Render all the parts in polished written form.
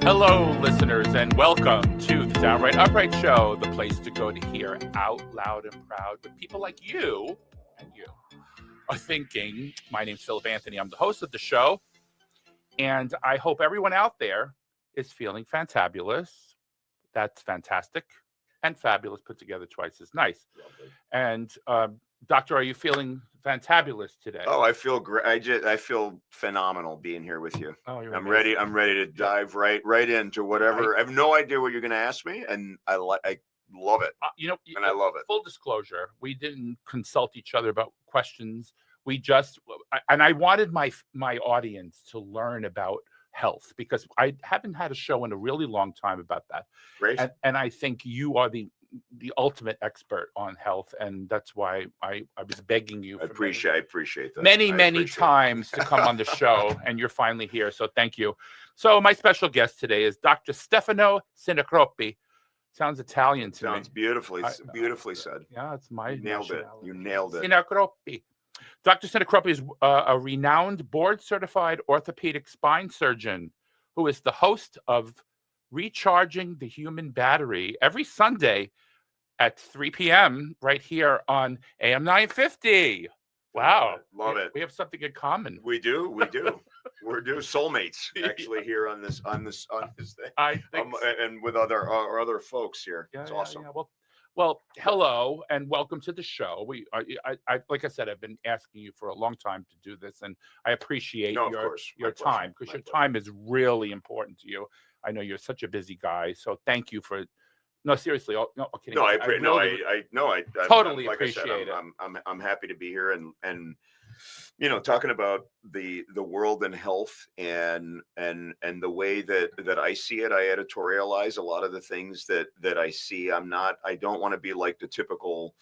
Hello, listeners, and welcome to the Downright Upright Show, the place to go to hear out loud and proud what people like you and you are thinking. My name's Philip Anthony. I'm the host of the show, and I hope everyone out there is feeling fantabulous. That's fantastic and fabulous put together twice as nice. Lovely. And Doctor, are you feeling fantabulous today? Oh, I feel great. I feel phenomenal being here with you. Oh, you're I'm amazing. ready. I'm ready to dive right into whatever. I have no idea what you're going to ask me, and I love it. And I love it. Full disclosure, we didn't consult each other about questions. I wanted my audience to learn about health because I haven't had a show in a really long time about that. Great. And I think you are the ultimate expert on health, and that's why I was begging you I appreciate that. many times to come on the show, and you're finally here, so thank you. So my special guest today is Dr. Stefano Sinicropi. Sounds Italian to me. Sounds beautifully said. Yeah, it's my You nailed it. Sinicropi. Dr. Sinicropi is a renowned board-certified orthopedic spine surgeon who is the host of Recharging the Human Battery every Sunday at 3 p.m. right here on AM 950. Wow. Love it. We have something in common. We do. We're soulmates actually here on this thing. I think and with our other folks here. Yeah, it's awesome. Yeah. Well, hello and welcome to the show. I like I said, I've been asking you for a long time to do this, and I appreciate your time because your time is really important to you. I know you're such a busy guy, so thank you for. No, seriously. No, kidding. I totally like appreciate I said, it. I'm happy to be here and talking about the world and health and the way that I see it. I editorialize a lot of the things that I see. I don't want to be like the typical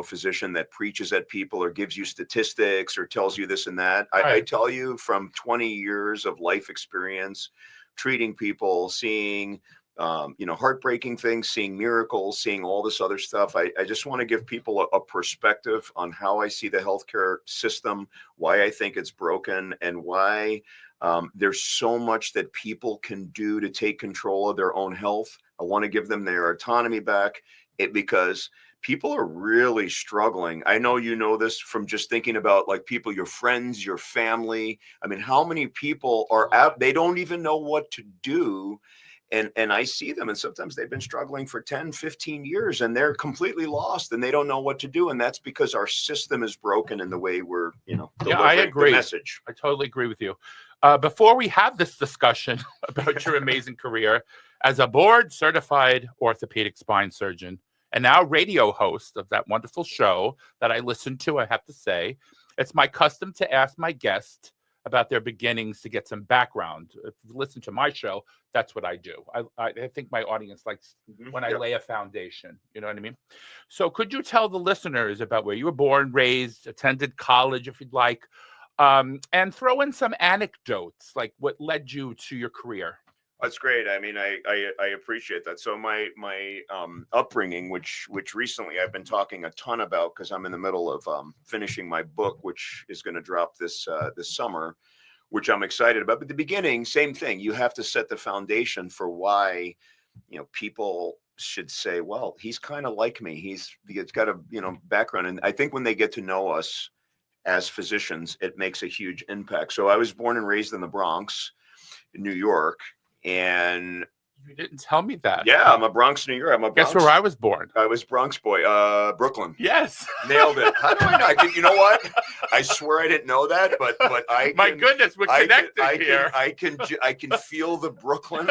physician that preaches at people or gives you statistics or tells you this and that. I tell you from 20 years of life experience, treating people, seeing heartbreaking things, seeing miracles, seeing all this other stuff. I just want to give people a perspective on how I see the healthcare system, why I think it's broken, and why there's so much that people can do to take control of their own health. I want to give them their autonomy back because people are really struggling. I know you know this from just thinking about like people, your friends, your family. I mean, how many people are out? They don't even know what to do. And I see them, and sometimes they've been struggling for 10, 15 years, and they're completely lost, and they don't know what to do. And that's because our system is broken in the way we're, delivering I agree. The message. I totally agree with you. Before we have this discussion about your amazing career as a board-certified orthopedic spine surgeon and now radio host of that wonderful show that I listen to, I have to say, it's my custom to ask my guest about their beginnings to get some background. If you listen to my show, that's what I do. I think my audience likes when I lay a foundation. You know what I mean? So could you tell the listeners about where you were born, raised, attended college, if you'd like, and throw in some anecdotes, like what led you to your career? That's great. I mean, I appreciate that. So my upbringing, which recently I've been talking a ton about because I'm in the middle of finishing my book, which is going to drop this summer, which I'm excited about. But the beginning, same thing. You have to set the foundation for why, people should say, well, he's kind of like me. He's got a background, and I think when they get to know us as physicians, it makes a huge impact. So I was born and raised in the Bronx, in New York. And you didn't tell me that. Yeah, I'm a Bronx, New York. Guess where I was born? I was Bronx boy, Brooklyn. Yes, nailed it. How do I know? You know what? I swear I didn't know that, but my goodness, we're connected here. I can feel the Brooklyn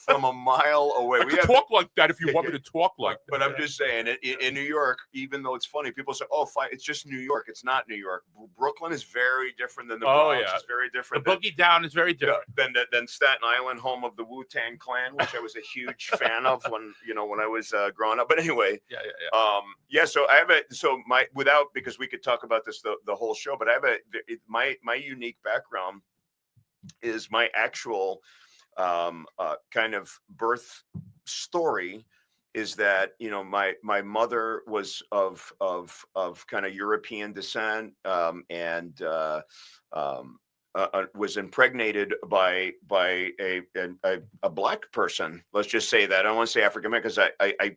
from a mile away. I could talk like that if you want me to talk like that. But I'm just saying, in New York, even though it's funny, people say, "Oh, fine, it's just New York." It's not New York. Brooklyn is very different than the Bronx. It's very different. The boogie down is very different than Staten Island, home of the Wu-Tang Clan, which I was a huge fan of when I was growing up. But anyway, So I have because we could talk about this the whole show, but I have my unique background is my actual kind of birth story is that my mother was of kind of European descent, and was impregnated by a black person. Let's just say that. I don't want to say African American because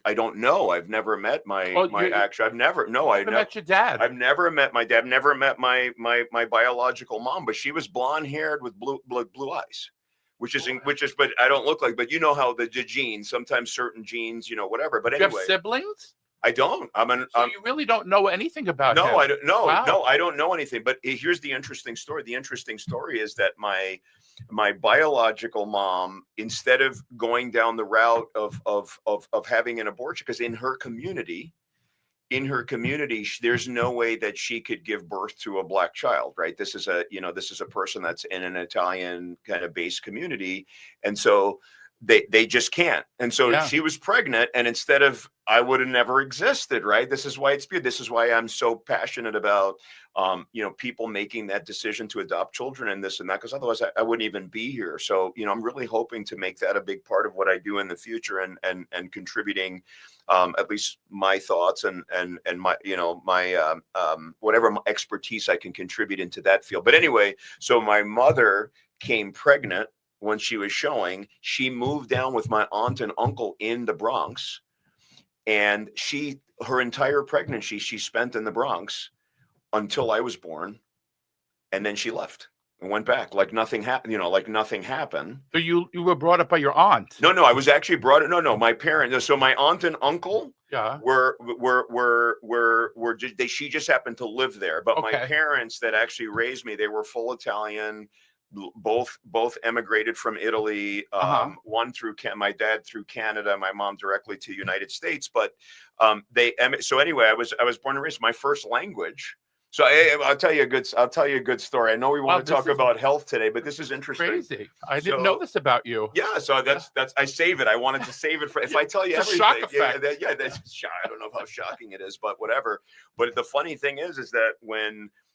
I don't know. I've never met my Well, my actual. I've never no. I never never met your dad. I've never met my dad. I've never met my biological mom, but she was blonde haired with blue eyes. Which is, but I don't look like, but you know how the genes, sometimes certain genes, you know, whatever. But Do you have anyway, siblings? I don't. So you really don't know anything about him. No, I don't. No, Wow. no, I don't know anything. But here's the interesting story. The interesting story is that my biological mom, instead of going down the route of having an abortion, because in her community, there's no way that she could give birth to a black child, right? This is a person that's in an Italian kind of based community, and so they just can't. And so she was pregnant, and instead of, I would have never existed, right? This is why it's good. This is why I'm so passionate about people making that decision to adopt children and this and that, because otherwise I wouldn't even be here. So I'm really hoping to make that a big part of what I do in the future, and contributing at least my thoughts and my my whatever expertise I can contribute into that field. But anyway, so my mother came pregnant when she was showing. She moved down with my aunt and uncle in the Bronx, and her entire pregnancy she spent in the Bronx until I was born, and then she left and went back like nothing happened. Like nothing happened. So you were brought up by your aunt? No, I was actually brought up. No, my parents. So my aunt and uncle were she just happened to live there, but my parents that actually raised me, they were full Italian. Both emigrated from Italy. One through my dad through Canada, my mom directly to United States. But so anyway, I was born and raised. My first language. So I'll tell you a good story. I know we want to talk about health today, but this is interesting. Crazy. I didn't know this about you. Yeah. So that's I save it. I wanted to save it for if I tell you it's everything. A shock effect. That's shock. I don't know how shocking it is, but whatever. But the funny thing is that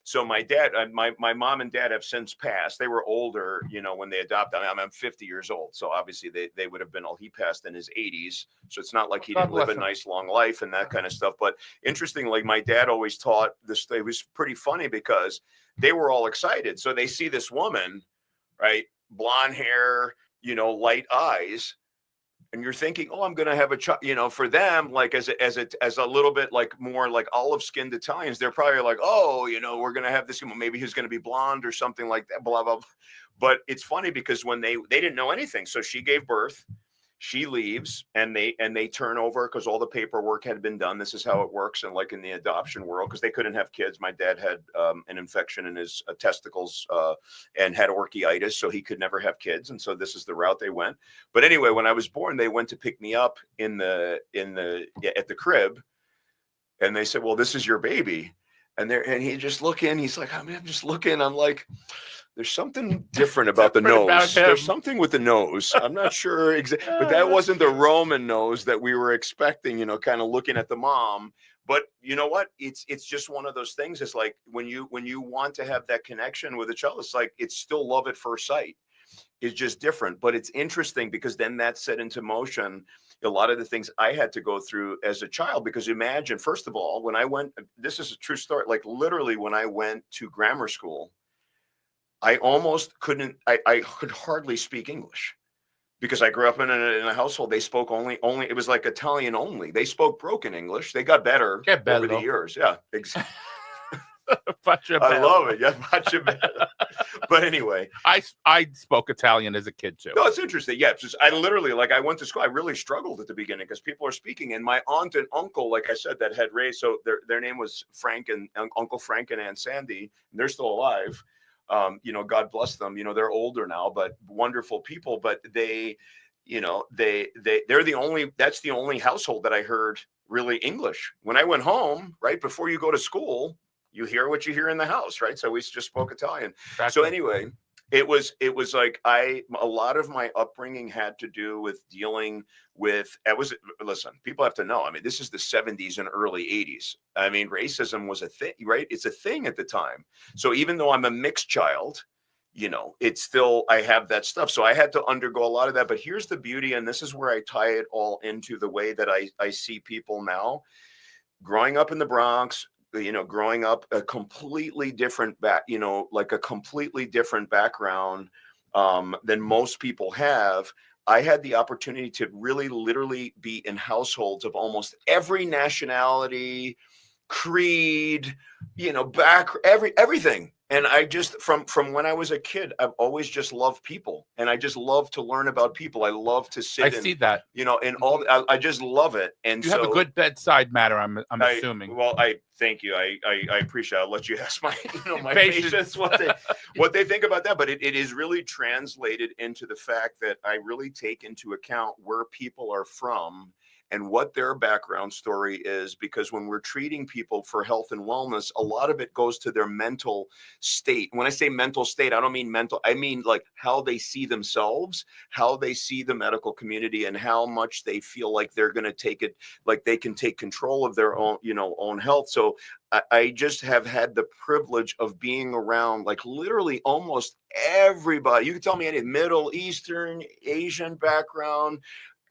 so my dad, my mom and dad have since passed. They were older, when they adopted. I'm 50 years old, so obviously they would have been. He passed in his 80s, so it's not like he didn't live a nice long life and that kind of stuff. But interestingly, my dad always taught this. It was pretty funny because they were all excited. So they see this woman, right, blonde hair, light eyes. And you're thinking, oh, I'm going to have a child, for them, like as a little bit like more like olive skinned Italians, they're probably like, oh, we're going to have this, maybe he's going to be blonde or something like that, blah, blah, blah. But it's funny because when they didn't know anything. So she gave birth, she leaves, and they turn over because all the paperwork had been done. This is how it works. And like in the adoption world, because they couldn't have kids. My dad had an infection in his testicles and had orchitis, so he could never have kids. And so this is the route they went. But anyway, when I was born, they went to pick me up at the crib, and they said, well, this is your baby. And he just looking, he's like, I'm just looking. I'm like, there's something different about the nose. There's something with the nose. I'm not sure exactly, but that wasn't the Roman nose that we were expecting, kind of looking at the mom. But you know what? It's just one of those things. It's like when you want to have that connection with a child, it's like it's still love at first sight. It's just different. But it's interesting because then that set into motion a lot of the things I had to go through as a child. Because imagine, first of all, when I went, this is a true story, like literally when I went to grammar school, I almost couldn't, I could hardly speak English because I grew up in a household. They spoke only, it was like Italian only. They spoke broken English. They got better over the years. Yeah, exactly. I love it. Yeah, but anyway, I spoke Italian as a kid too. No, it's interesting. Yeah, just, I literally, like, I went to school. I really struggled at the beginning because people are speaking, and my aunt and uncle, like I said, that had raised. So their name was Frank and Uncle Frank and Aunt Sandy. And they're still alive. God bless them. They're older now, but wonderful people. But they're the only. That's the only household that I heard really English. When I went home, right before you go to school, you hear what you hear in the house, right? So we just spoke Italian. Exactly. So anyway, it was like a lot of my upbringing had to do with dealing with, listen, people have to know, I mean, this is the 70s and early 80s. I mean, racism was a thing, right? It's a thing at the time. So even though I'm a mixed child, it's still, I have that stuff. So I had to undergo a lot of that. But here's the beauty, and this is where I tie it all into the way that I see people now. Growing up in the Bronx, growing up a completely different like a completely different background than most people have. I had the opportunity to really literally be in households of almost every nationality, creed, everything. And I just from when I was a kid, I've always just loved people, and I just love to learn about people. I love to sit I see that. and all. I just love it. And You have a good bedside manner, I'm assuming. Well, I thank you. I appreciate it. I'll let you ask my my Patients. patients what they think about that. But it is really translated into the fact that I really take into account where people are from and what their background story is, because when we're treating people for health and wellness, a lot of it goes to their mental state. When I say mental state, I don't mean mental, I mean like how they see themselves, how they see the medical community, and how much they feel like they're going to take it, like they can take control of their own, own health. So I just have had the privilege of being around like literally almost everybody. You can tell me any Middle Eastern, Asian background,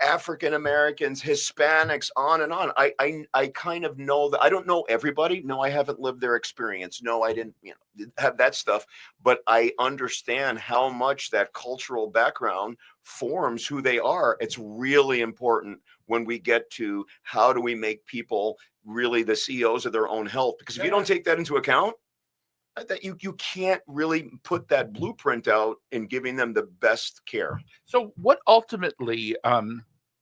African Americans, Hispanics, on and on. I kind of know that. I don't know everybody. No, I haven't lived their experience. No, I didn't have that stuff. But I understand how much that cultural background forms who they are. It's really important when we get to how do we make people really the CEOs of their own health. Because if you don't take that into account, that you can't really put that blueprint out in giving them the best care. So what ultimately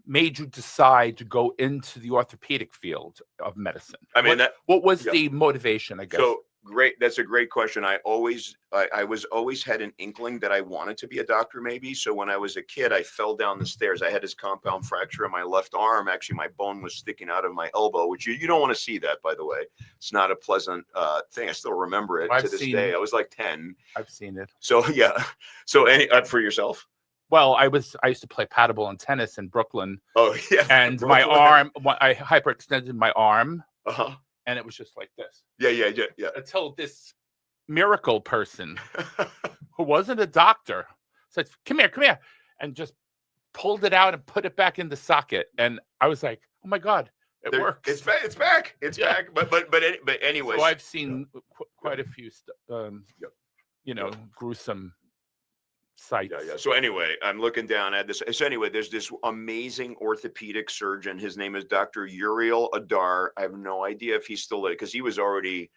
made you decide to go into the orthopedic field of medicine? I mean, what was the motivation, I guess? So great. That's a great question. I was always had an inkling that I wanted to be a doctor, maybe. So when I was a kid, I fell down the stairs. I had this compound fracture in my left arm. Actually, my bone was sticking out of my elbow, which you don't want to see that, by the way. It's not a pleasant thing. I still remember it to this day. I was like 10. I've seen it. So yeah. So for yourself? Well, I used to play paddleball and tennis in Brooklyn. Oh yeah. And my arm, I hyperextended my arm. Uh-huh. And it was just like this. Yeah. Until this miracle person who wasn't a doctor said, come here, and just pulled it out and put it back in the socket. And I was like, oh my God, it works. It's back. It's back. But anyway. So I've seen quite a few, gruesome sites. Yeah. So anyway, I'm looking down at this. So anyway, there's this amazing orthopedic surgeon. His name is Dr. Uriel Adar. I have no idea if he's still there, because he was already,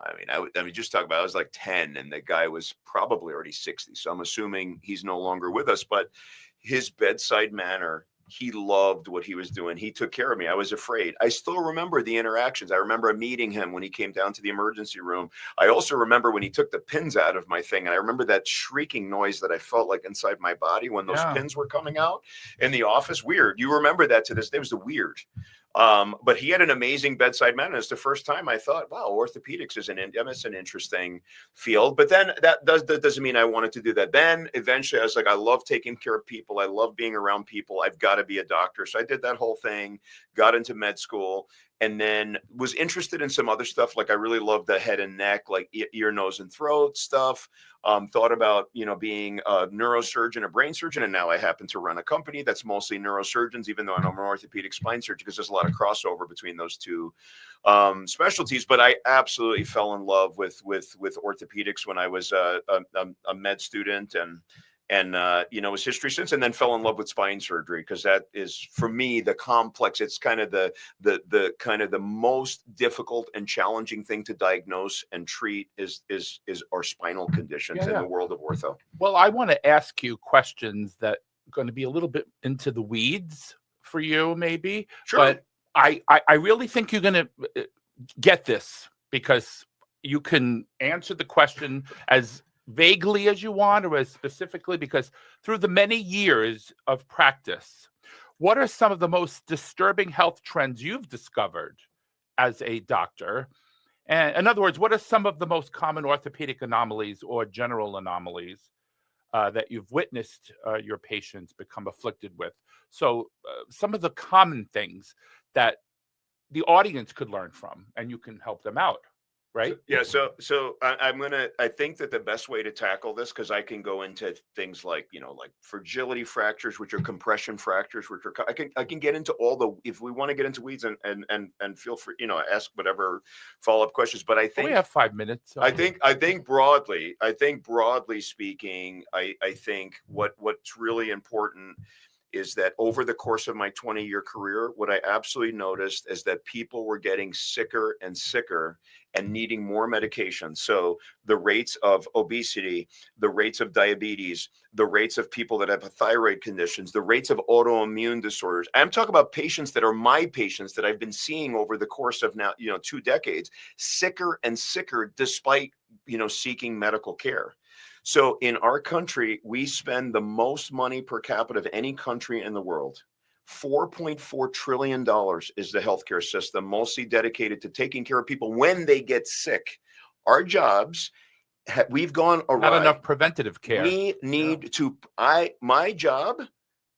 I mean, just talk about, I was like 10 and the guy was probably already 60. So I'm assuming he's no longer with us, but his bedside manner, he loved what he was doing. He took care of me. I was afraid. I still remember the interactions. I remember meeting him when he came down to the emergency room. I also remember when he took the pins out of my thing. And I remember that shrieking noise that I felt like inside my body when those pins were coming out in the office. Weird. You remember that to this day. It was weird. But he had an amazing bedside manner. It's the first time I thought, wow, orthopedics is an interesting field. But then that doesn't mean I wanted to do that. Then eventually I was like, I love taking care of people. I love being around people. I've got to be a doctor. So I did that whole thing, got into med school, and then was interested in some other stuff. Like I really loved the head and neck, like ear, nose, and throat stuff. Thought about, being a neurosurgeon, a brain surgeon. And now I happen to run a company that's mostly neurosurgeons, even though I'm an orthopedic spine surgeon, because there's a lot of crossover between those two specialties. But I absolutely fell in love with orthopedics when I was a med student, and it was history since, and then fell in love with spine surgery, because that is, for me, the complex. It's kind of the most difficult and challenging thing to diagnose and treat is our spinal conditions in the world of ortho. Well, I want to ask you questions that are going to be a little bit into the weeds for you, maybe. Sure. But I really think you're going to get this, because you can answer the question as vaguely as you want or as specifically, because through the many years of practice, what are some of the most disturbing health trends you've discovered as a doctor? And in other words, what are some of the most common orthopedic anomalies or general anomalies that you've witnessed your patients become afflicted with? So some of the common things that the audience could learn from, and you can help them out. right? I think that the best way to tackle this, because I can go into things like, like fragility fractures, which are compression fractures, which are, I can get into all the, if we want to get into weeds and feel free, ask whatever follow-up questions. But I think we have 5 minutes. So. I think broadly speaking, I think what's really important is that over the course of my 20-year career, what I absolutely noticed is that people were getting sicker and sicker and needing more medication. So the rates of obesity, the rates of diabetes, the rates of people that have thyroid conditions, the rates of autoimmune disorders. I'm talking about patients that are my patients that I've been seeing over the course of now, 2 decades, sicker and sicker despite, seeking medical care. So in our country, we spend the most money per capita of any country in the world. $4.4 trillion is the healthcare system, mostly dedicated to taking care of people when they get sick. Our jobs, we've gone awry. Not enough preventative care. We need to, my job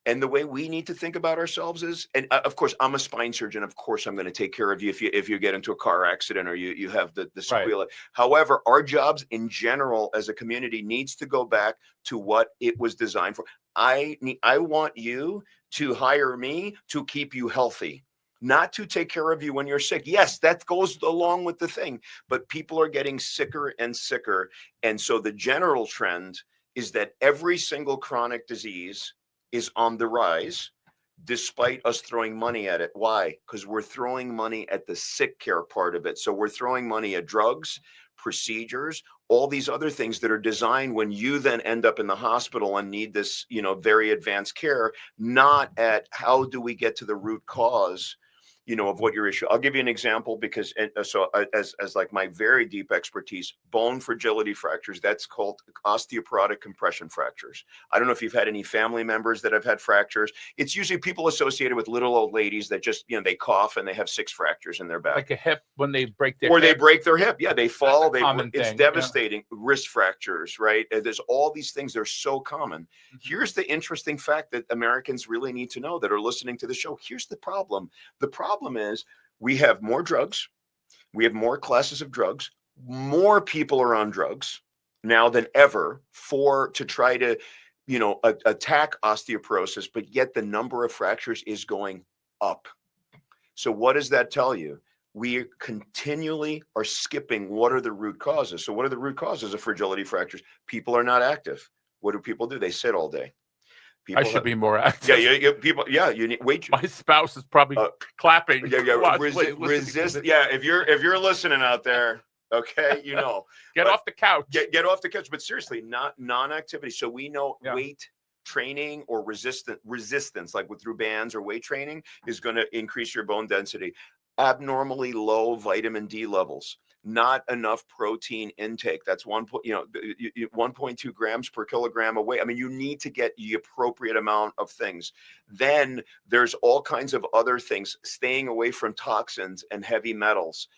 and the way we need to think about ourselves is, and of course, I'm a spine surgeon. Of course, I'm going to take care of you if you get into a car accident or you have the sequela. Right. However, our jobs in general as a community needs to go back to what it was designed for. I want you to hire me to keep you healthy, not to take care of you when you're sick. Yes, that goes along with the thing, but people are getting sicker and sicker. And so the general trend is that every single chronic disease is on the rise, despite us throwing money at it. Why? Because we're throwing money at the sick care part of it. So we're throwing money at drugs, procedures, all these other things that are designed when you then end up in the hospital and need this, very advanced care, not at how do we get to the root cause, of what your issue. I'll give you an example because as like my very deep expertise, bone fragility fractures, that's called osteoporotic compression fractures. I don't know if you've had any family members that have had fractures. It's usually people associated with little old ladies that just, they cough and they have 6 fractures in their back. Like a hip when they break their hip. They break their hip. Yeah, they fall. It's thing. devastating. Yeah. Wrist fractures, right? There's all these things. They're so common. Mm-hmm. Here's the interesting fact that Americans really need to know that are listening to the show. Here's the problem. The problem is we have more drugs. We have more classes of drugs. More people are on drugs now than ever to try to, attack osteoporosis, but yet the number of fractures is going up. So what does that tell you? We continually are skipping what are the root causes. So what are the root causes of fragility fractures? People are not active. What do people do? They sit all day. I should be more active. Yeah, people. Yeah, you need. Wait, my spouse is probably clapping. Yeah. Resist. Yeah, if you're listening out there, okay, get off the couch. Get off the couch. But seriously, not non-activity. So we know weight training or resistance, like through bands or weight training, is going to increase your bone density. Abnormally low vitamin D levels. Not enough protein intake. That's 1.2 grams per kilogram of weight. I mean, you need to get the appropriate amount of things. Then there's all kinds of other things, staying away from toxins and heavy metals.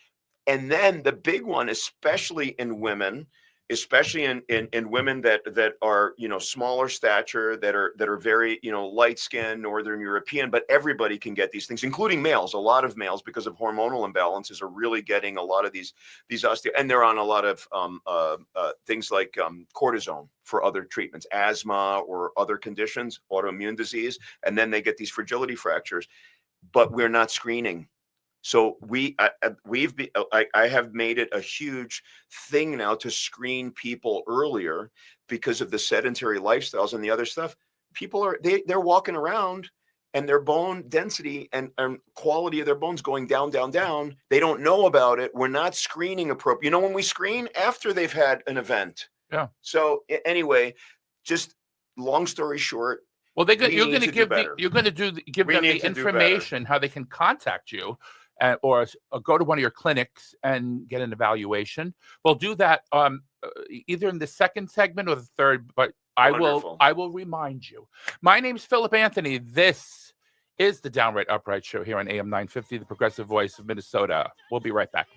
And then the big one, especially in women, especially in women that are, smaller stature, that are very, light skinned, Northern European, but everybody can get these things, including males. A lot of males, because of hormonal imbalances, are really getting a lot of these osteo, and they're on a lot of things like cortisone for other treatments, asthma or other conditions, autoimmune disease, and then they get these fragility fractures, but we're not screening. So I have made it a huge thing now to screen people earlier because of the sedentary lifestyles and the other stuff. People they're walking around and their bone density and quality of their bones going down, down, down. They don't know about it. We're not screening appropriate. When we screen after they've had an event. Yeah. So anyway, just long story short. Well, you're going to give them the information how they can contact you. Or go to one of your clinics and get an evaluation. We'll do that either in the second segment or the third, but Wonderful. I will remind you. My name's Philip Anthony. This is the Downright Upright Show here on AM 950, the progressive voice of Minnesota. We'll be right back.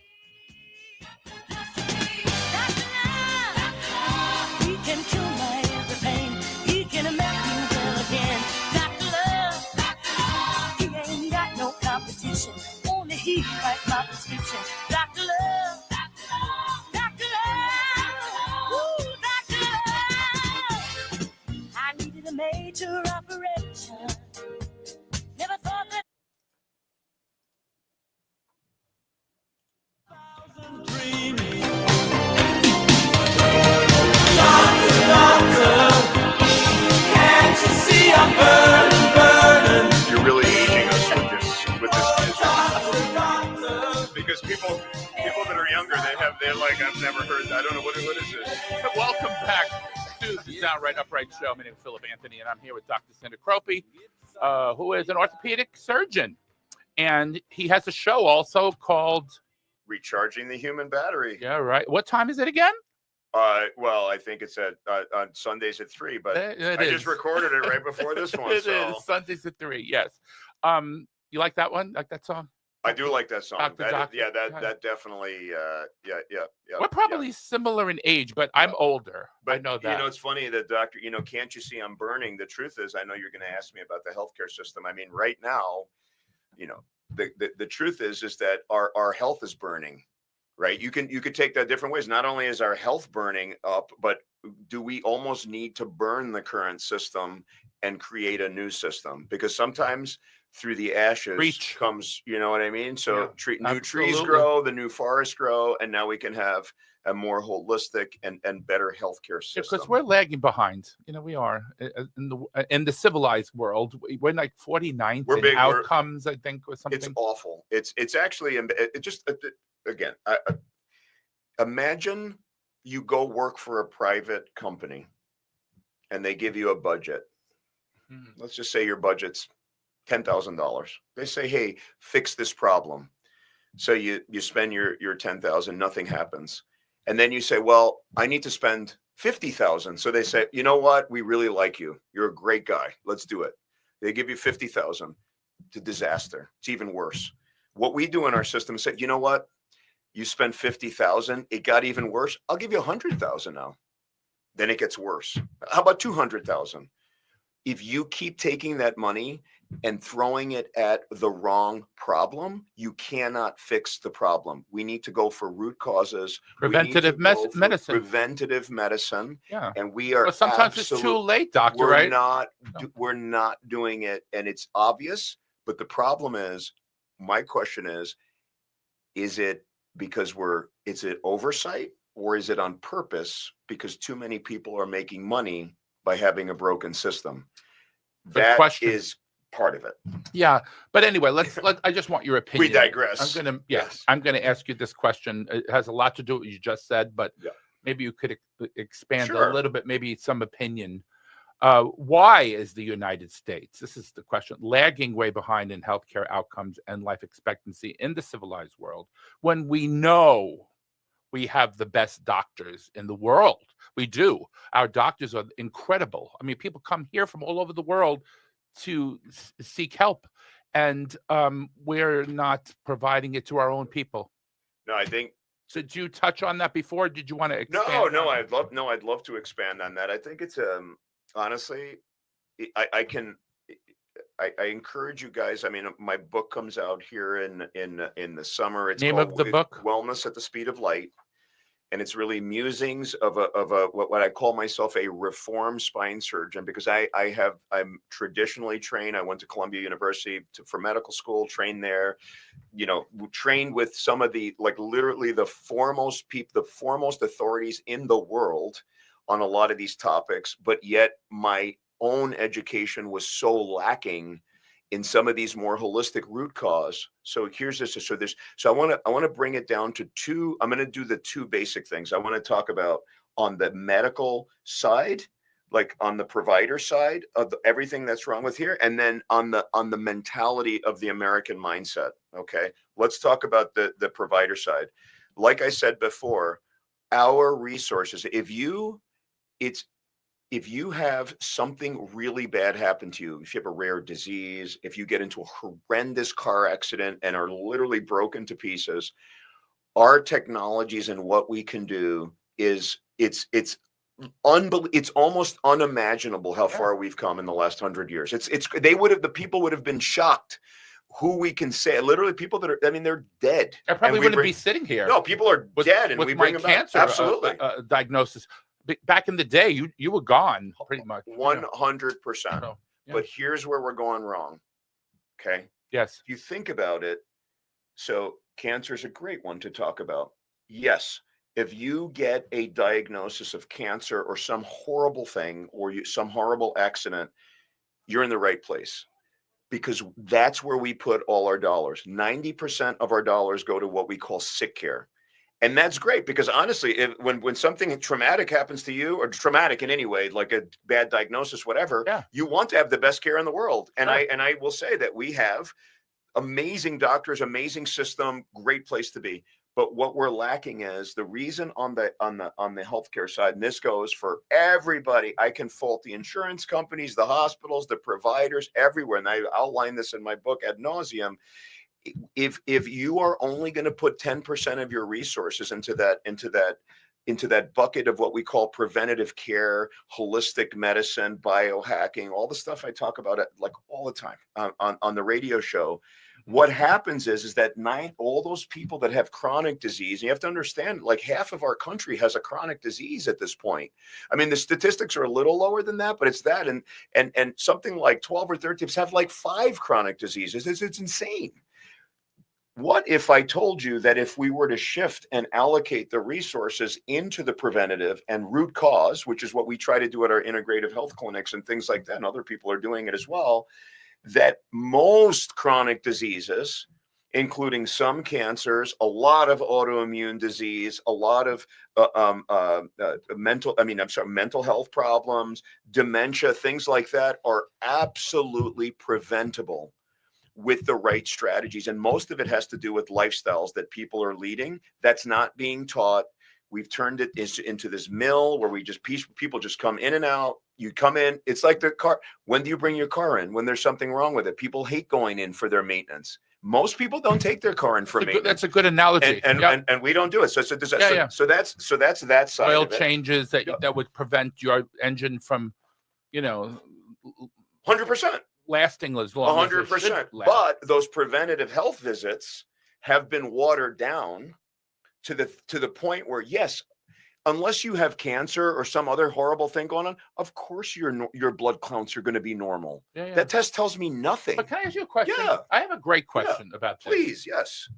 He writes my prescription. Dr. Love, People that are younger, they're like, I've never heard that. I don't know what is this. Welcome back to the Downright Upright Show. My name is Philip Anthony, and I'm here with Dr. Sinicropi, who is an orthopedic surgeon. And he has a show also called Recharging the Human Battery. Yeah, right. What time is it again? Well, I think it's on Sundays at 3, but I just recorded it right before this one. It is Sundays at 3. Yes. You like that one? Like that song? I do like that song. Doctor. That definitely. Yeah. We're probably similar in age, but I'm older. But I know that. It's funny that doctor. Can't you see I'm burning? The truth is, I know you're going to ask me about the healthcare system. I mean, right now, the truth is that our health is burning. Right? You could take that different ways. Not only is our health burning up, but do we almost need to burn the current system and create a new system? Because sometimes through the ashes comes, you know what I mean? So new trees grow, the new forests grow, and now we can have a more holistic and better healthcare system. Because we're lagging behind. We are in the civilized world. We're like 49th we're big, outcomes, I think, or something. It's awful. It's actually again. Imagine you go work for a private company, and they give you a budget. Let's just say your budget's $10,000. They say, hey, fix this problem. So you spend your $10,000, nothing happens. And then you say, well, I need to spend $50,000. So they say, you know what? We really like you. You're a great guy. Let's do it. They give you $50,000. It's a disaster. It's even worse. What we do in our system is say, you know what? You spend $50,000. It got even worse. I'll give you $100,000 now. Then it gets worse. How about $200,000? If you keep taking that money and throwing it at the wrong problem, you cannot fix the problem. We need to go for root causes. Preventative medicine. Preventative medicine. Yeah. And we are. Well, sometimes it's too late, doctor. We're not doing it, and it's obvious. But the problem is, my question is it because is it oversight, or is it on purpose because too many people are making money by having a broken system? That is part of it. Yeah, but anyway, I just want your opinion. We digress. I'm gonna ask you this question. It has a lot to do with what you just said, but maybe you could expand a little bit, maybe some opinion. Why is the United States, this is the question, lagging way behind in healthcare outcomes and life expectancy in the civilized world when we know we have the best doctors in the world? We do. Our doctors are incredible. I mean, people come here from all over the world to seek help, and we're not providing it to our own people. No, I think. So did you touch on that before? Did you want to expand? No, I'd love to expand on that. I think it's honestly, I encourage you guys. I mean, my book comes out here in the summer. It's name of the book? Wellness at the Speed of Light. And it's really musings of what I call myself a reform spine surgeon, because I'm traditionally trained. I went to Columbia University for medical school, trained there, trained with some of the, like, literally the foremost authorities in the world on a lot of these topics. But yet my own education was so lacking in some of these more holistic root cause. So here's this. So I want to bring it down to two. I'm going to do the two basic things. I want to talk about on the medical side, like on the provider side of everything that's wrong with here, and then on the mentality of the American mindset. Okay, let's talk about the provider side. Like I said before, our resources. If you have something really bad happen to you, if you have a rare disease, if you get into a horrendous car accident and are literally broken to pieces, our technologies and what we can do is it's almost unimaginable how far we've come in the last 100 years. The people would have been shocked who we can say, literally people that are, I mean, they're dead. I probably wouldn't be sitting here. No, people are dead, and we bring them cancer back. Absolutely. Diagnosis. Back in the day, you were gone pretty much. 100%. But here's where we're going wrong. Okay. Yes. If you think about it, so cancer is a great one to talk about. Yes. If you get a diagnosis of cancer or some horrible thing or some horrible accident, you're in the right place. because that's where we put all our dollars. 90% of our dollars go to what we call sick care. And that's great because honestly, when something traumatic happens to you, or traumatic in any way, like a bad diagnosis, whatever, Yeah. you want to have the best care in the world. And Sure. I will say that we have amazing doctors, amazing system, great place to be. But what we're lacking is the reason on the healthcare side, and this goes for everybody. I can fault the insurance companies, the hospitals, the providers, everywhere, and I outline this in my book ad nauseum. If you are only going to put 10% of your resources into that bucket of what we call preventative care, holistic medicine, biohacking, all the stuff I talk about like all the time on the radio show, what happens is that all those people that have chronic disease, and you have to understand, like half of our country has a chronic disease at this point. I mean, the statistics are a little lower than that, but it's that, and something like 12 or 13 have like 5 chronic diseases. It's insane. What if I told you that if we were to shift and allocate the resources into the preventative and root cause, which is what we try to do at our integrative health clinics and things like that, and other people are doing it as well, that most chronic diseases, including some cancers, a lot of autoimmune disease, a lot of mental health problems, dementia, things like that, are absolutely preventable with the right strategies. And most of it has to do with lifestyles that people are leading. That's not being taught. We've turned it into this mill where people just come in and out. You come in, it's like the car. When do you bring your car in? When there's something wrong with it. People hate going in for their maintenance. Most people don't take their car in for maintenance. That's a good analogy. And we don't do it. So that's that side oil of it. changes that would prevent your engine from, 100%. lasting as long as it should 100%. last. But those preventative health visits have been watered down to the point where, yes, unless you have cancer or some other horrible thing going on, of course your blood counts are going to be normal. Yeah. That test tells me nothing. But can I ask you a question? Yeah. I have a great question about this. Please, yes.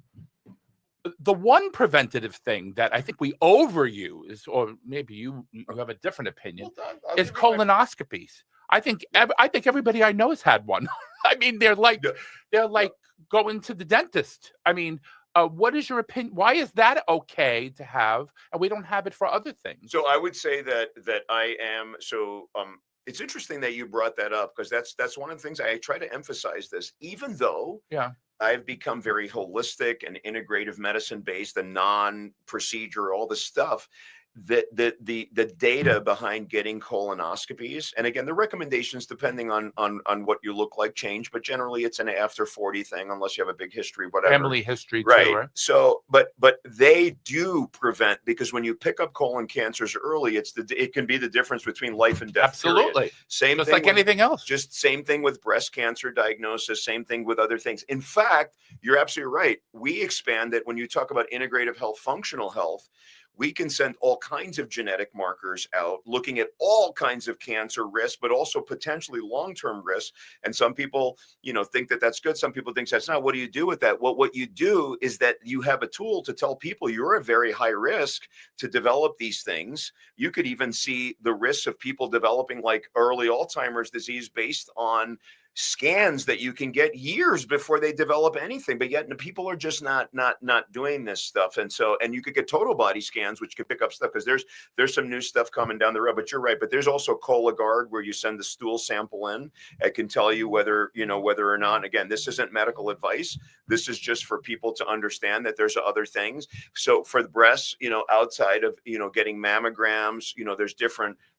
The one preventative thing that I think we overuse, or maybe you have a different opinion, is colonoscopies. I think everybody I know has had one. I mean, they're like going to the dentist. I mean, what is your opinion? Why is that okay to have, and we don't have it for other things? So I would say that I am it's interesting that you brought that up, because that's one of the things I try to emphasize this, even though I've become very holistic and integrative medicine based and non-procedure, all this stuff. The data behind getting colonoscopies, and again, the recommendations depending on what you look like change, but generally it's an after 40 thing unless you have a big history, whatever. Family history, right? Too, right? So, but they do prevent, because when you pick up colon cancers early, it can be the difference between life and death. Absolutely. Period. Same just thing like anything else. Just same thing with breast cancer diagnosis. Same thing with other things. In fact, you're absolutely right. We expand it when you talk about integrative health, functional health. We can send all kinds of genetic markers out, looking at all kinds of cancer risks, but also potentially long-term risks. And some people, think that that's good. Some people think that's not. What do you do with that? Well, what you do is that you have a tool to tell people you're a very high risk to develop these things. You could even see the risks of people developing like early Alzheimer's disease based on scans that you can get years before they develop anything, but yet people are just not doing this stuff. And you could get total body scans, which could pick up stuff, because there's some new stuff coming down the road. But you're right. But there's also Cologuard, where you send the stool sample in. It can tell you whether or not. Again, this isn't medical advice. This is just for people to understand that there's other things. So for the breasts, outside of getting mammograms,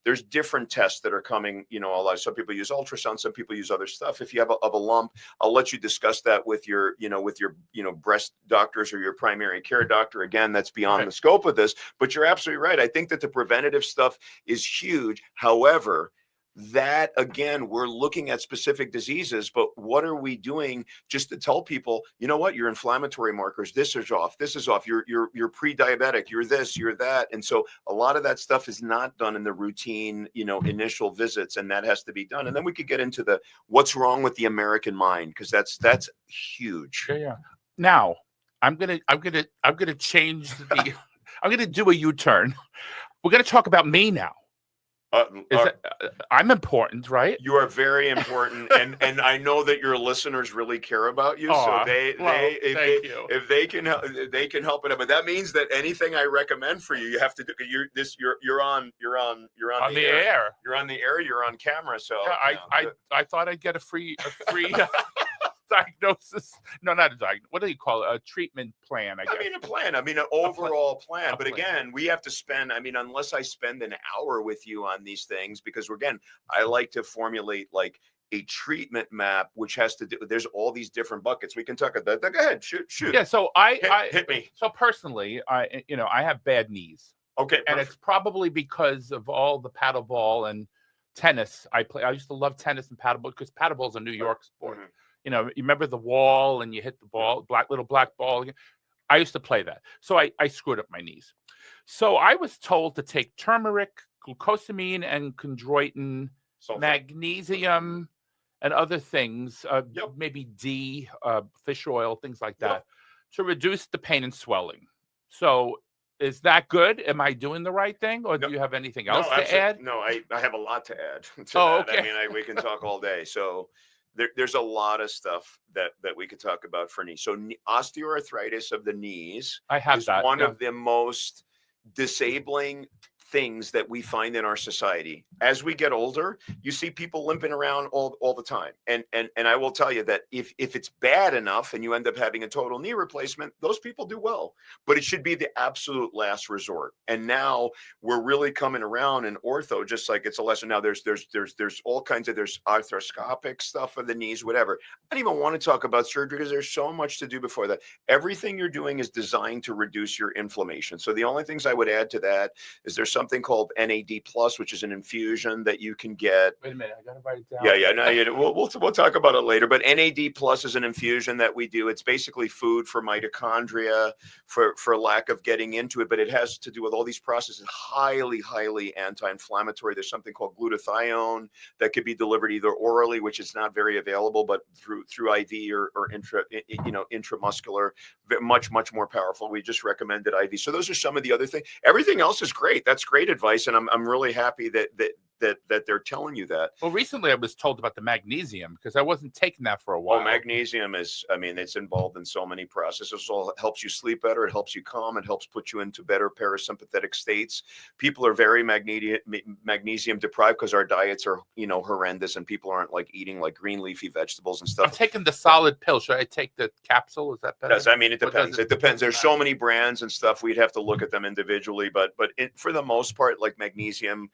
there's different tests that are coming. A lot. Some people use ultrasound. Some people use other stuff. If you have a lump, I'll let you discuss that with your breast doctors or your primary care doctor. Again, that's beyond the scope of this. But you're absolutely right. I think that the preventative stuff is huge. However, that again, we're looking at specific diseases, but what are we doing just to tell people, your inflammatory markers, this is off, you're pre-diabetic, you're this, you're that. And so a lot of that stuff is not done in the routine, initial visits, and that has to be done. And then we could get into what's wrong with the American mind, because that's huge. Yeah. Now I'm gonna change I'm gonna do a U-turn. We're gonna talk about me now. Uh, Is uh, that I'm important, right? you are very important, and I know that your listeners really care about you. So Oh, well, thank you. if they can they can help it out. But that means that anything I recommend for you, you have to do. You're on On the the air. air. You're on the air. You're on camera. So Yeah, I thought I'd get a free diagnosis. No, not a diagnosis. What do you call it? A treatment plan, I guess. I mean, a plan. I mean, an overall plan. A But plan. again, we have to spend, I mean, unless I spend an hour with you on these things, because again, I like to formulate like a treatment map, which has to do, there's all these different buckets. We can talk about that. Go ahead, shoot. Yeah, so Hit me. So personally, I have bad knees. Okay, And perfect. it's probably because of all the paddleball and tennis I play. I used to love tennis and paddleball because paddleball is a New York sport. Mhm. You remember the wall and you hit the ball, little black ball. I used to play that. So I screwed up my knees. So I was told to take turmeric, glucosamine, and chondroitin, So magnesium, and other things, Yep. maybe D, fish oil, things like that, Yep. to reduce the pain and swelling. So is that good? Am I doing the right thing, or No, do you have anything no, else to add? No, I have a lot to add to Oh, that. I okay. mean, we can talk all day. So there's a lot of stuff that we could talk about for knees. So osteoarthritis of the knees I have is that. one Yeah. of the most disabling things that we find in our society. As we get older, you see people limping around all the time. And I will tell you that if it's bad enough and you end up having a total knee replacement, those people do well. But it should be the absolute last resort. And now we're really coming around in ortho, just like it's a lesson. Now there's all kinds of, there's arthroscopic stuff for the knees, whatever. I don't even want to talk about surgery because there's so much to do before that. Everything you're doing is designed to reduce your inflammation. So the only things I would add to that is there's something called NAD plus, which is an infusion that you can get. Wait a minute, I gotta write it down. Yeah. No, we'll talk about it later. But NAD plus is an infusion that we do. It's basically food for mitochondria, for lack of getting into it, but it has to do with all these processes. Highly anti-inflammatory. There's something called glutathione that could be delivered either orally, which is not very available, but through IV or intramuscular, much more powerful. We just recommended IV. So those are some of the other things. Everything else is great. That's great advice, and I'm really happy that they're telling you that. Well, recently I was told about the magnesium because I wasn't taking that for a while. Oh, magnesium is, I mean, it's involved in so many processes. So it helps you sleep better. It helps you calm. It helps put you into better parasympathetic states. People are very magnesium deprived because our diets are, horrendous, and people aren't like eating like green leafy vegetables and stuff. I'm taking the solid pill. Should I take the capsule? Is that better? Yes, I mean, it depends. It depends. There's so many brands and stuff. We'd have to look at them individually, but for the most part, like magnesium,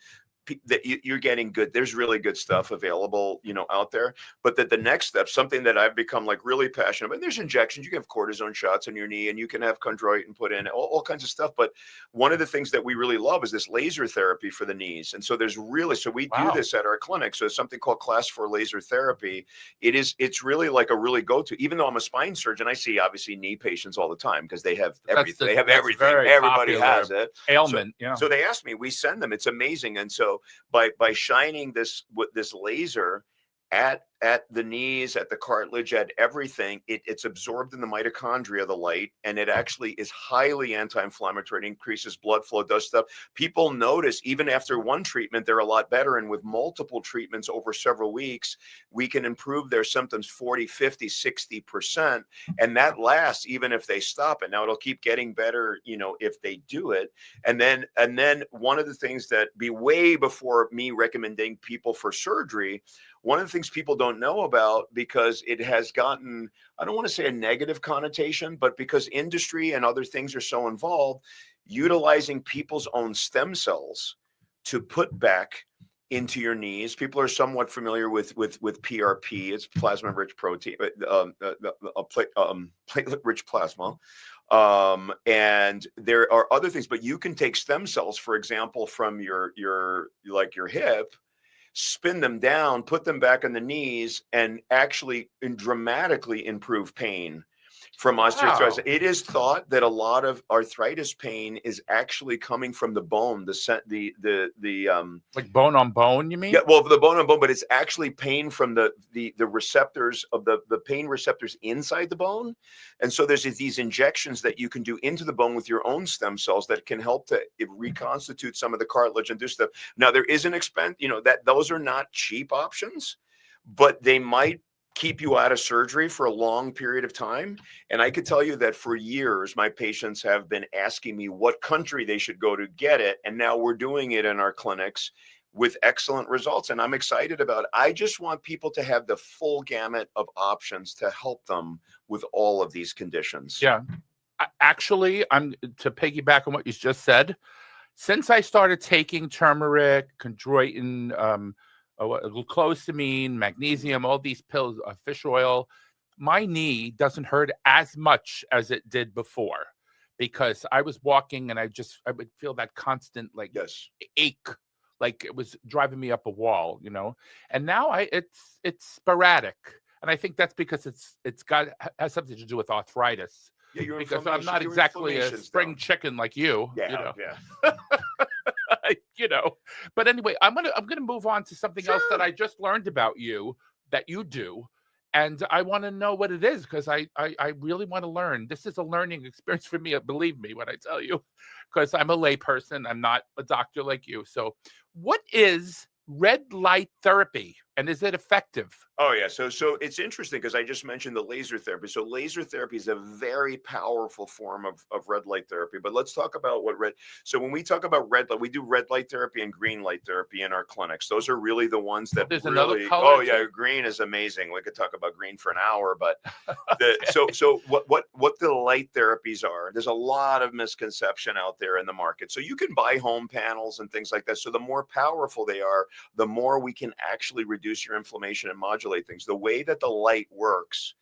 that you're getting good. There's really good stuff available, out there. But the next step, something that I've become like really passionate about. There's injections. You can have cortisone shots on your knee, and you can have chondroitin put in, all kinds of stuff. But one of the things that we really love is this laser therapy for the knees. And so we do this at our clinic. So it's something called Class 4 laser therapy. It's really like a really go-to. Even though I'm a spine surgeon, I see obviously knee patients all the time because they have everything. They have everything. Everybody has it. Ailment. So they ask me, we send them. It's amazing. And so by shining this laser at the knees, at the cartilage, at everything, it's absorbed in the mitochondria, the light, and it actually is highly anti-inflammatory. It increases blood flow, does stuff. People notice even after one treatment, they're a lot better. And with multiple treatments over several weeks, we can improve their symptoms 40, 50, 60%. And that lasts even if they stop it. Now it'll keep getting better, if they do it. And then one of the things that be way before me recommending people for surgery, one of the things people don't know about, because it has gotten, I don't want to say a negative connotation, but because industry and other things are so involved, utilizing people's own stem cells to put back into your knees. People are somewhat familiar with PRP. It's plasma rich protein, platelet rich plasma. And there are other things, but you can take stem cells, for example, from your hip, spin them down, put them back on the knees, and actually dramatically improve pain from osteoarthritis. Wow. It is thought that a lot of arthritis pain is actually coming from the bone, Like bone on bone, you yeah, mean? well, the bone on bone, but it's actually pain from the receptors of the pain receptors inside the bone. And so there's these injections that you can do into the bone with your own stem cells that can help to reconstitute some of the cartilage and do stuff. Now there is an expense, that those are not cheap options, but they might keep you out of surgery for a long period of time. And I could tell you that for years, my patients have been asking me what country they should go to get it. And now we're doing it in our clinics with excellent results. And I'm excited about it. I just want people to have the full gamut of options to help them with all of these conditions. Yeah. Actually, I'm to piggyback on what you just said. Since I started taking turmeric, chondroitin, glucosamine, magnesium, all these pills, fish oil, my knee doesn't hurt as much as it did before, because I was walking and I would feel that constant Yes. ache, like it was driving me up a wall, And now it's sporadic, and I think that's because has something to do with arthritis. Yeah, your Because I'm not your exactly a inflammation's spring down. chicken like you. Yeah, Yeah. But anyway, I'm gonna move on to something else that Sure. I just learned about you that you do, and I want to know what it is, because I really want to learn. This is a learning experience for me. Believe me when I tell you, because I'm a layperson. I'm not a doctor like you. So, what is red light therapy, and is it effective? Oh yeah, so it's interesting because I just mentioned the laser therapy. So laser therapy is a very powerful form of red light therapy. But let's talk about So when we talk about red light, we do red light therapy and green light therapy in our clinics. Those are really the ones that There's really. another color Oh yeah, too? green is amazing. We could talk about green for an hour, but Okay. so what the light therapies are? There's a lot of misconception out there in the market. So you can buy home panels and things like that. So the more powerful they are, the more we can actually reduce your inflammation and modulate things. The way that the light works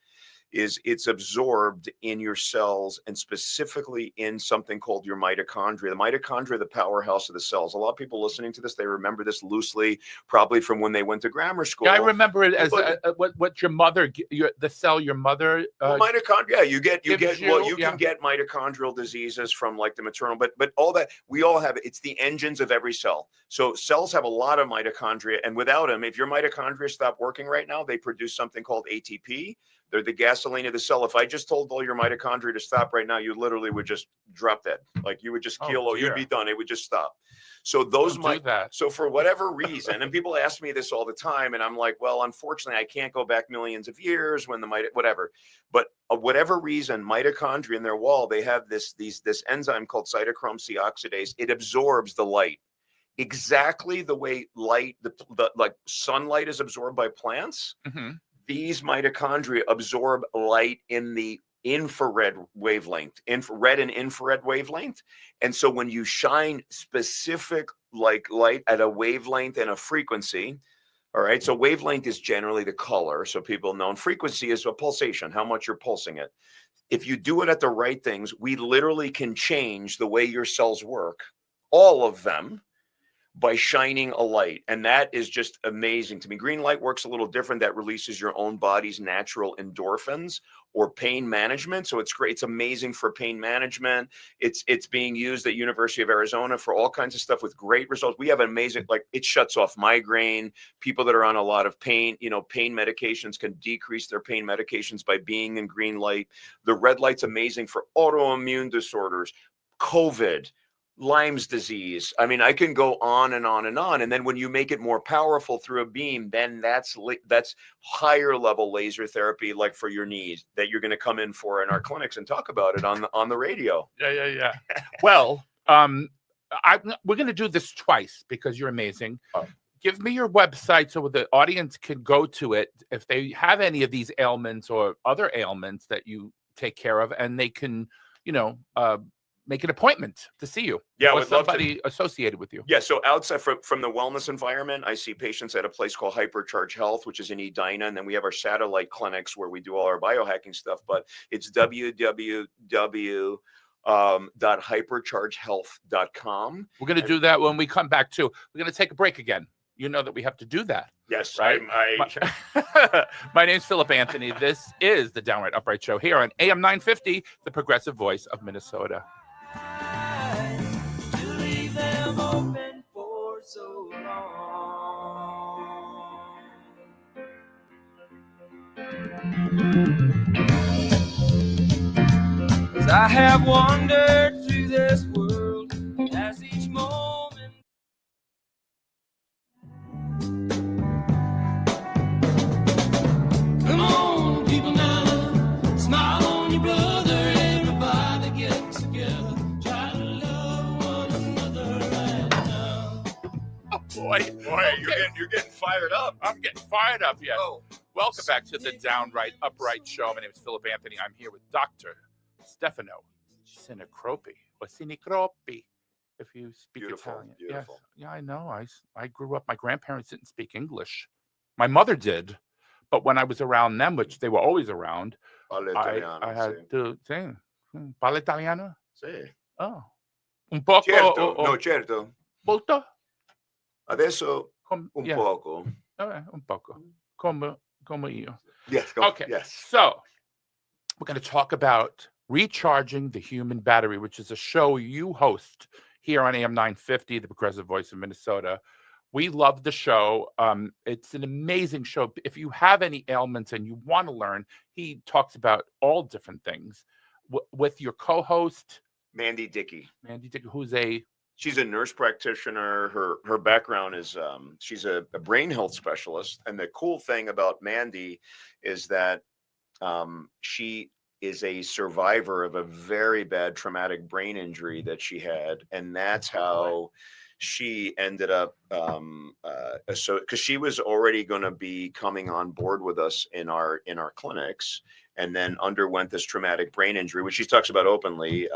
is it's absorbed in your cells, and specifically in something called your mitochondria. The mitochondria, the powerhouse of the cells. A lot of people listening to this, they remember this loosely, probably from when they went to grammar school. Yeah, I remember it as But- what your mother, the cell your mother. Well, mitochondria, you get gives well, you, you yeah. can get mitochondrial diseases from like the maternal, but all that we all have. It's the engines of every cell. So cells have a lot of mitochondria, and without them, if your mitochondria stop working right now, they produce something called ATP. They're the gasoline of the cell. If I just told all your mitochondria to stop right now, you literally would just drop dead. Like you would just keel, you'd be done. It would just stop. So those Don't do that. So for whatever reason, and people ask me this all the time, and I'm like, well, unfortunately, I can't go back millions of years when whatever. But whatever reason, mitochondria in their wall, they have this enzyme called cytochrome C oxidase. It absorbs the light exactly the way light, like sunlight is absorbed by plants. Mm-hmm. These mitochondria absorb light in the infrared wavelength, infrared and infrared wavelength. And so when you shine specific like light at a wavelength and a frequency, all right, so wavelength is generally the color. So people know, and frequency is a pulsation, how much you're pulsing it. If you do it at the right things, we literally can change the way your cells work, all of them, by shining a light. And that is just amazing to me. Green light works a little different. That releases your own body's natural endorphins or pain management. So it's great. It's amazing for pain management. It's being used at University of Arizona for all kinds of stuff with great results. We have amazing, like it shuts off migraine. People that are on a lot of pain, pain medications can decrease their pain medications by being in green light. The red light's amazing for autoimmune disorders, COVID, Lyme's disease. I mean, I can go on and on and on. And then when you make it more powerful through a beam, then that's higher level laser therapy, like for your knees, that you're going to come in for in our clinics and talk about it on the radio. Yeah. Well, we're going to do this twice because you're amazing. Give me your website so the audience can go to it if they have any of these ailments or other ailments that you take care of, and they can, make an appointment to see you. Yeah, or would love somebody associated with you. Yeah, so outside from the wellness environment, I see patients at a place called Hypercharge Health, which is in Edina, and then we have our satellite clinics where we do all our biohacking stuff. But it's www.hyperchargehealth.com. We're going to do that when we come back too. We're going to take a break again. You know that we have to do that. Yes, right? I My name's Philip Anthony. This is the Downright Upright Show here on AM 950, the progressive voice of Minnesota. To leave them open for so long. 'Cause I have wandered through this world as each moment. Come on, people now, smile on your brother. Everybody get together, try to love one another right now. Oh, boy. you're getting fired up. I'm getting fired up, yes. Oh, Welcome back to the Downright Upright Show. My name is Philip Anthony. I'm here with Dr. Stefano Sinicropi, or Sinicropi, if you speak Beautiful, Italian. beautiful. Yes. Yeah, I know. I grew up, my grandparents didn't speak English. My mother did, but when I was around them, which they were always around, parla I italiano, had sì. to say, parla italiano? Sì. Oh. Un poco Certo, o no, certo. molto? Adesso Un poco. Un poco. Come io. Yes, Okay. Yes. So we're going to talk about Recharging the Human Battery, which is a show you host here on AM 950, the progressive voice of Minnesota. We love the show. It's an amazing show. If you have any ailments and you want to learn, he talks about all different things with your co-host, Mandy Dickey. Mandy Dick, who's She's a nurse practitioner. Her background is she's a brain health specialist. And the cool thing about Mandy is that she is a survivor of a very bad traumatic brain injury that she had, and that's how she ended up so because she was already going to be coming on board with us in our clinics, and then underwent this traumatic brain injury, which she talks about openly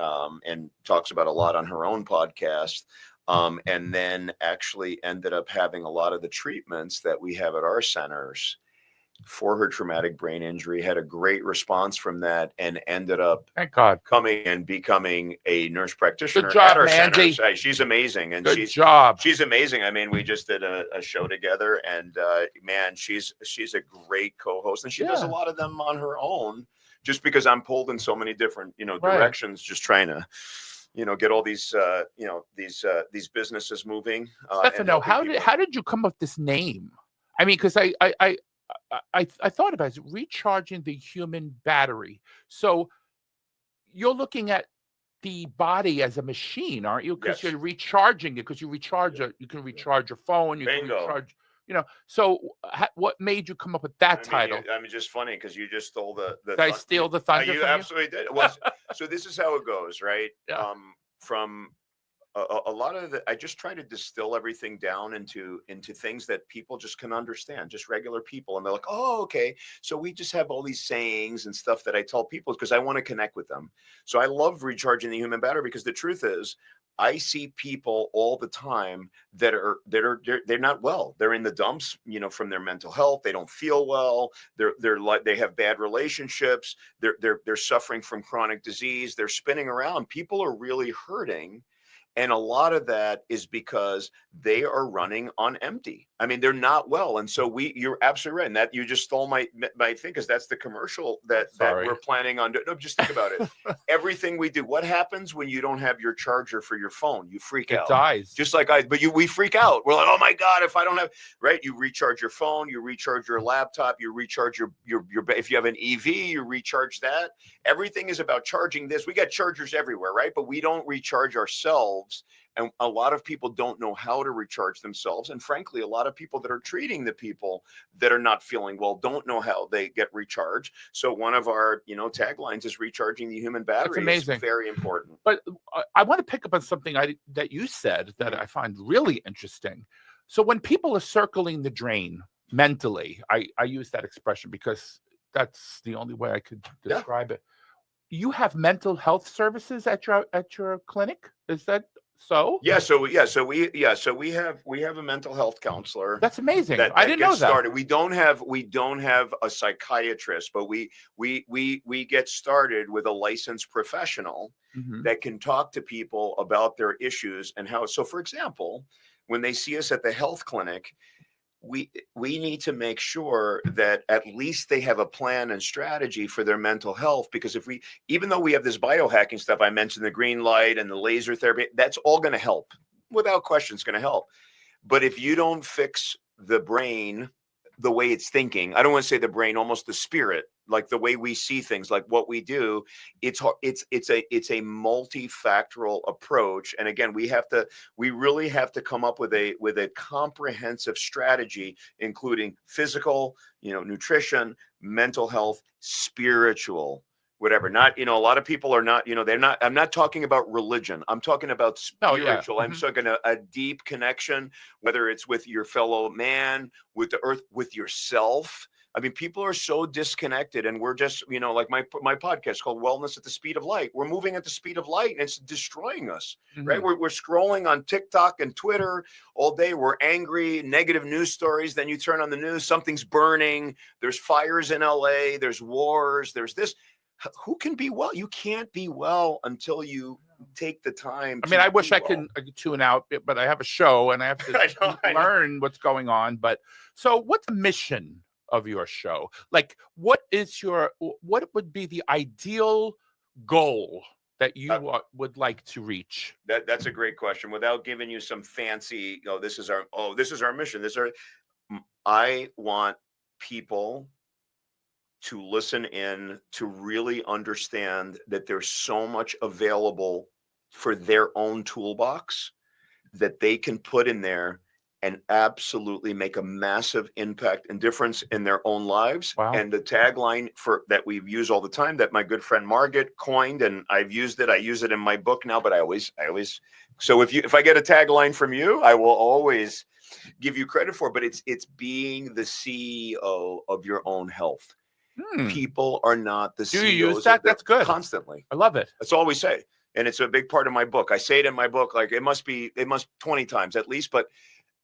and talks about a lot on her own podcast, and then actually ended up having a lot of the treatments that we have at our centers for her traumatic brain injury, had a great response from that, and ended up thank God coming and becoming a nurse practitioner Good job, at our Mandy. centers. She's amazing, and good job. she's amazing. I mean, we just did a show together, and man, she's a great co-host, and she does a lot of them on her own, just because I'm pulled in so many different directions, just trying to get all these these businesses moving. Stefano, how did you come up with this name? I mean, because I thought about it, recharging the human battery. So you're looking at the body as a machine, aren't you? Because you're recharging it. Because you recharge it, you can recharge your phone. You can recharge. So what made you come up with that title? I mean, just funny because you just stole the. Did I steal the thunder? You absolutely did. So this is how it goes, right? Yeah. From a lot of I just try to distill everything down into things that people just can understand, just regular people, and they're like, oh, okay. So we just have all these sayings and stuff that I tell people because I want to connect with them. So I love recharging the human battery because the truth is, I see people all the time that are they're not well. They're in the dumps, from their mental health. They don't feel well. They have bad relationships. They're suffering from chronic disease. They're spinning around. People are really hurting. And a lot of that is because they are running on empty. I mean, they're not well. And so you're absolutely right. And that you just stole my thing, because that's the commercial that we're planning on doing. No, just think about it. Everything we do, what happens when you don't have your charger for your phone? You freak out. It dies. Just like we freak out. We're like, oh my God, if I don't have, right? You recharge your phone, you recharge your laptop, you recharge your if you have an EV, you recharge that. Everything is about charging this. We got chargers everywhere, right? But we don't recharge ourselves. And a lot of people don't know how to recharge themselves. And frankly, a lot of people that are treating the people that are not feeling well don't know how they get recharged. So one of our, taglines is recharging the human battery. That's amazing. It's very important. But I want to pick up on something that you said that I find really interesting. So when people are circling the drain mentally, I use that expression because that's the only way I could describe it. You have mental health services at your clinic? Is that so? So we have a mental health counselor. That's amazing. That I didn't know that. Started. We don't have a psychiatrist, but we get started with a licensed professional that can talk to people about their issues and how. So, for example, when they see us at the health clinic, we need to make sure that at least they have a plan and strategy for their mental health, because if we, even though we have this biohacking stuff, I mentioned the green light and the laser therapy, that's all going to help, without question. It's going to help. But if you don't fix the brain, the way it's thinking, I don't want to say the brain, almost the spirit, like the way we see things, like what we do, it's a multifactorial approach. And again, we really have to come up with a comprehensive strategy, including physical, nutrition, mental health, spiritual, whatever. Not, a lot of people are not, I'm not talking about religion. I'm talking about spiritual. I'm talking a deep connection, whether it's with your fellow man, with the earth, with yourself. I mean, people are so disconnected, and we're just, like my podcast called Wellness at the Speed of Light. We're moving at the speed of light, and it's destroying us, right? We're scrolling on TikTok and Twitter all day. We're angry, negative news stories. Then you turn on the news, something's burning. There's fires in LA. There's wars. There's this. Who can be well? You can't be well until you take the time. I mean, I wish I could tune out, but I have a show and I have to learn what's going on. But so what's the mission of your show? Like, what would be the ideal goal that you would like to reach? That's a great question. Without giving you some fancy, this is our mission. I want people to listen in, to really understand that there's so much available for their own toolbox that they can put in there and absolutely make a massive impact and difference in their own lives. Wow. And the tagline that we use all the time, that my good friend Margaret coined, and I've used it. I use it in my book now, but I always. So if I get a tagline from you, I will always give you credit for it. But it's being the CEO of your own health. People are not the CEOs. Do you use that? That's good. Constantly. I love it. That's all we say. And it's a big part of my book. I say it in my book, like it must 20 times at least, but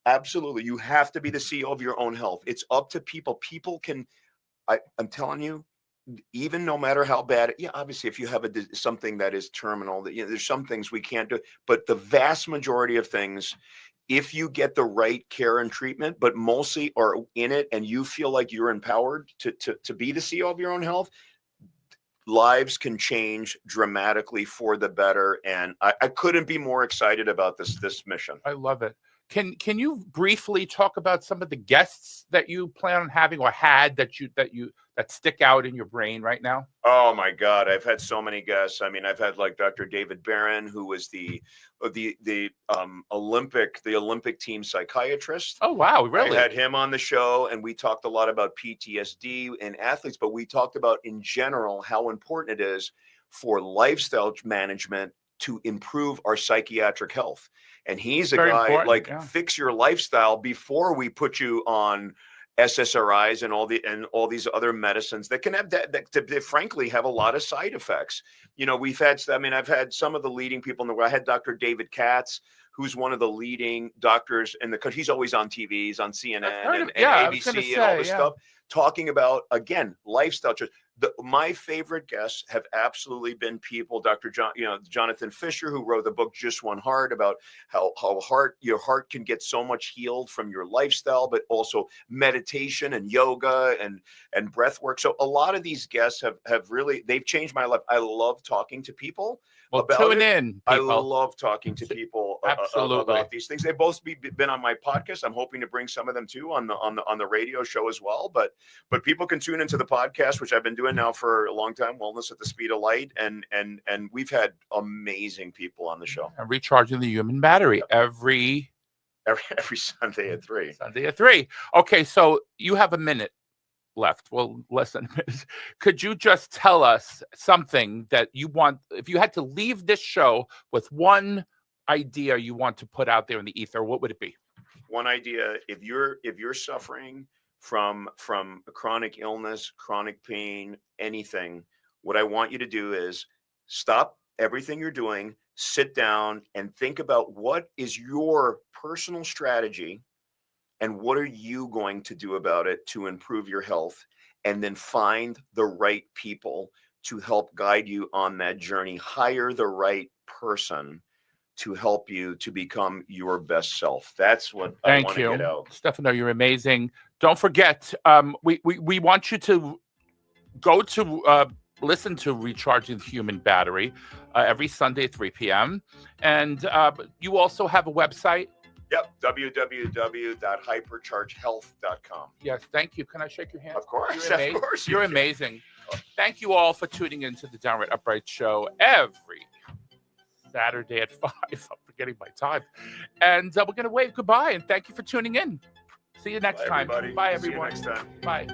absolutely. You have to be the CEO of your own health. It's up to people. People can, I'm telling you, even no matter how bad, obviously if you have something that is terminal, that there's some things we can't do, but the vast majority of things, if you get the right care and treatment, but mostly are in it and you feel like you're empowered to be the CEO of your own health, lives can change dramatically for the better. And I couldn't be more excited about this mission. I love it. Can you briefly talk about some of the guests that you plan on having or had that stick out in your brain right now? Oh my God, I've had so many guests. I mean, I've had like Dr. David Barron, who was the Olympic team psychiatrist. Oh wow, really? I had him on the show, and we talked a lot about PTSD in athletes, but we talked about in general how important it is for lifestyle management to improve our psychiatric health. And he's a guy fix your lifestyle before we put you on SSRIs and all these other medicines that can have that frankly have a lot of side effects. I've had some of the leading people in the world. I had Dr. David Katz, who's one of the leading doctors in the country. He's always on TV, he's on CNN and ABC and all this stuff, talking about, again, lifestyle. My favorite guests have absolutely been people, Jonathan Fisher, who wrote the book Just One Heart, about how your heart can get so much healed from your lifestyle, but also meditation and yoga and breath work. So a lot of these guests have really, they've changed my life. I love talking to people. Well, tune in. I love talking to people about these things. They've both been on my podcast. I'm hoping to bring some of them too on the radio show as well. But people can tune into the podcast, which I've been doing now for a long time, Wellness at the Speed of Light, and we've had amazing people on the show. And recharging the human battery every Sunday at 3. Sunday at 3. Okay, so you have a minute left. Well, less than a minute. Could you just tell us something that you want, if you had to leave this show with one idea you want to put out there in the ether, what would it be? One idea: if you're suffering from a chronic illness, chronic pain, anything, what I want you to do is stop everything you're doing, sit down and think about what is your personal strategy and what are you going to do about it to improve your health, and then find the right people to help guide you on that journey. Hire the right person to help you to become your best self. That's what I Thank want to you, get out. Stefano. You're amazing. Don't forget, we want you to go to listen to Recharging the Human Battery every Sunday at 3 p.m. And you also have a website. Yep, www.hyperchargehealth.com. Yes, thank you. Can I shake your hand? Of course, You're amazing. of course. You're you can. amazing. Thank you all for tuning into the Downright Upright Show every Saturday at 5. I'm forgetting my time. And we're going to wave goodbye. And thank you for tuning in. See you next Bye, time. everybody. Bye, See you everyone. next time. Bye.